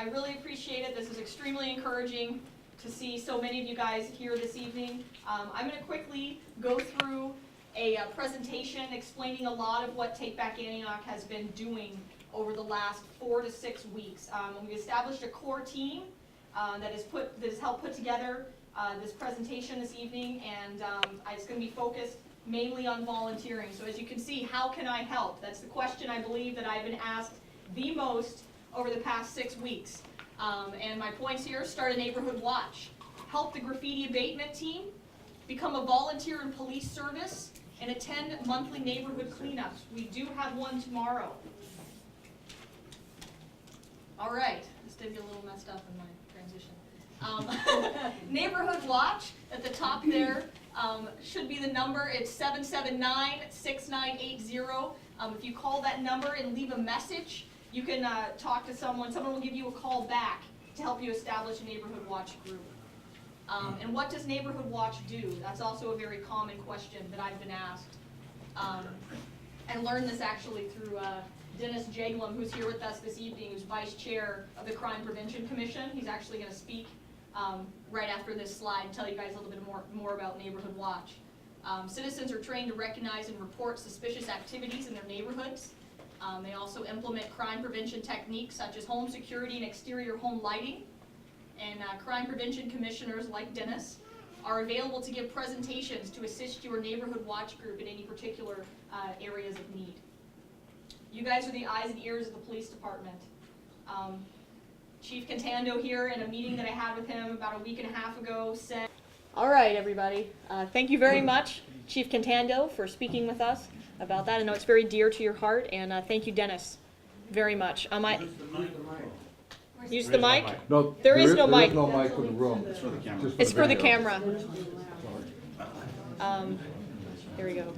I really appreciate it. This is extremely encouraging to see so many of you guys here this evening. I'm going to quickly go through a presentation explaining a lot of what Take Back Antioch has been doing over the last 4 to 6 weeks. We established a core team that has helped put together this presentation this evening, and it's going to be focused mainly on volunteering. So as you can see, how can I help? That's the question I believe that I've been asked the most over the past 6 weeks. And my points here: start a neighborhood watch, help the graffiti abatement team, become a volunteer in police service, and attend monthly neighborhood cleanups. We do have one tomorrow. All right, this did get a little messed up in my transition. Neighborhood watch at the top there should be the number. It's 779-6980. If you call that number and leave a message, you can talk to someone. Someone will give you a call back to help you establish a neighborhood watch group. And what does neighborhood watch do? That's also a very common question that I've been asked. I learned this actually through Dennis Jaglum, who's here with us this evening, who's vice chair of the Crime Prevention Commission. He's actually going to speak right after this slide and tell you guys a little bit more about neighborhood watch. Citizens are trained to recognize and report suspicious activities in their neighborhoods. They also implement crime prevention techniques such as home security and exterior home lighting. And crime prevention commissioners like Dennis are available to give presentations to assist your neighborhood watch group in any particular areas of need. You guys are the eyes and ears of the police department. Chief Contando here, in a meeting that I had with him about a week and a half ago, said, all right, everybody, thank you very much, Chief Contando, for speaking with us about that. I know it's very dear to your heart, and thank you, Dennis, very much. Use the mic? No, there is no mic. There is no mic in the room. It's for the camera. It's for the camera. There we go.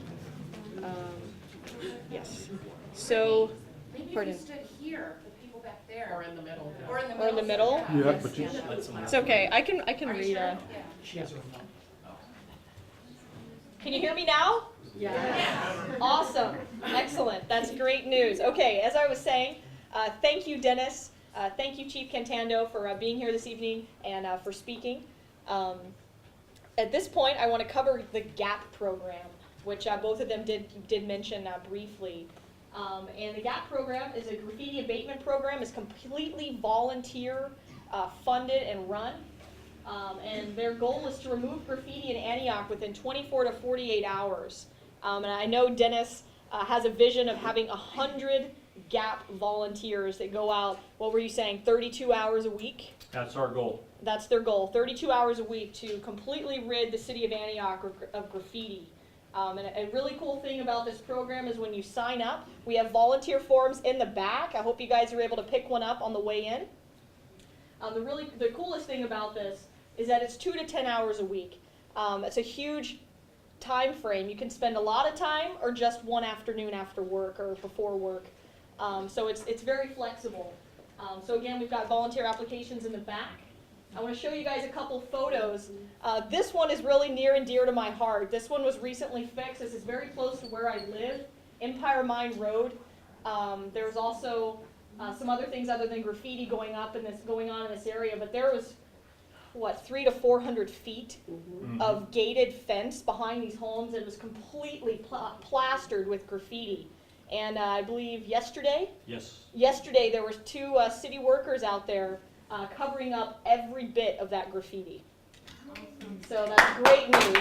Yes. So, pardon. Stood here, the people back there. Or in the middle. Or in the Or in the middle? Yeah, but you, It's okay. I can read. Yeah. Can you hear me now? Yeah. Awesome. Excellent. That's great news. Okay, as I was saying, thank you, Dennis. Thank you, Chief Contando, for being here this evening and for speaking. At this point, I want to cover the GAP program, which both of them did mention briefly. And the GAP program is a graffiti abatement program. It's completely volunteer funded and run. And their goal is to remove graffiti in Antioch within 24 to 48 hours. And I know Dennis has a vision of having 100 GAP volunteers that go out, what were you saying, 32 hours a week? That's our goal. That's their goal, 32 hours a week to completely rid the city of Antioch of graffiti. And a really cool thing about this program is when you sign up, we have volunteer forms in the back. I hope you guys are able to pick one up on the way in. The coolest thing about this is that it's 2 to 10 hours a week. It's a huge time frame. You can spend a lot of time or just one afternoon after work or before work. So it's very flexible. So again, we've got volunteer applications in the back. I want to show you guys a couple photos. This one is really near and dear to my heart. This one was recently fixed. This is very close to where I live, Empire Mine Road. There's also some other things other than graffiti going on in this area, but there was, what, 300 to 400 feet of gated fence behind these homes. It was completely plastered with graffiti. And I believe yesterday? Yes. Yesterday there was 2 city workers out there covering up every bit of that graffiti. So that's great news.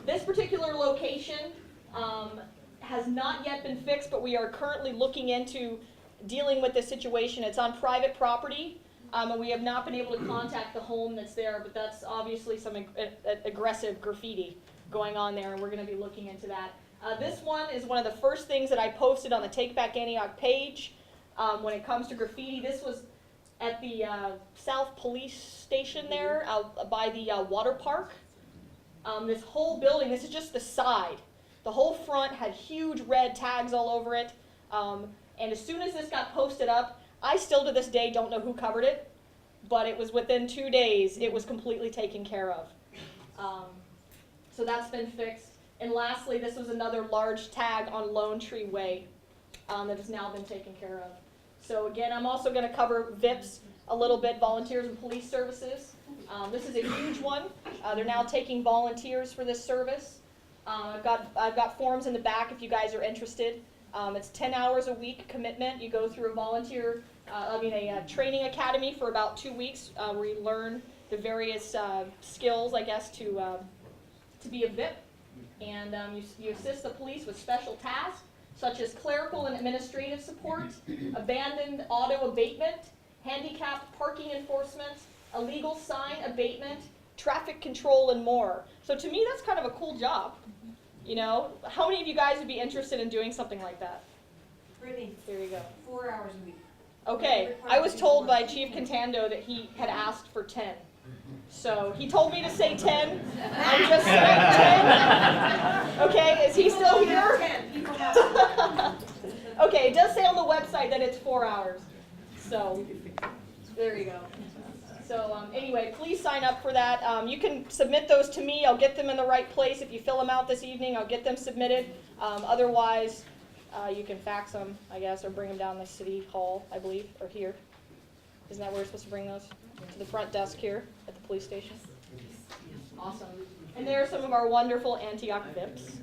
This particular location has not yet been fixed, but we are currently looking into dealing with this situation. It's on private property, and we have not been able to contact the home that's there, but that's obviously some aggressive graffiti going on there, and we're going to be looking into that. This one is one of the first things that I posted on the Take Back Antioch page when it comes to graffiti. This was at the South Police Station there, out by the water park. This whole building, this is just the side. The whole front had huge red tags all over it. And as soon as this got posted up, I still to this day don't know who covered it, but it was within 2 days, it was completely taken care of. So that's been fixed. And lastly, this was another large tag on Lone Tree Way. that has now been taken care of. So again, I'm also going to cover VIPs a little bit, volunteers and police services. This is a huge one. They're now taking volunteers for this service. I've got forms in the back if you guys are interested. It's 10 hours a week commitment. You go through a training academy for about 2 weeks where you learn the various skills, I guess, to be a VIP. And you assist the police with special tasks such as clerical and administrative support, abandoned auto abatement, handicapped parking enforcement, illegal sign abatement, traffic control, and more. So to me, that's kind of a cool job. You know, how many of you guys would be interested in doing something like that? Brittany, There you go. 4 hours a week. Okay, I was told by Chief Contando that he had asked for 10. So he told me to say 10. I'm just saying 10. Okay, is he still here? 10 people have. Okay, it does say on the website that it's 4 hours. So there you go. So anyway, please sign up for that. You can submit those to me. I'll get them in the right place. If you fill them out this evening, I'll get them submitted. Otherwise, you can fax them, I guess, or bring them down to City Hall, I believe, or here. Isn't that where we're supposed to bring those? To the front desk here at the police station? Awesome. And there are some of our wonderful Antioch VIPs.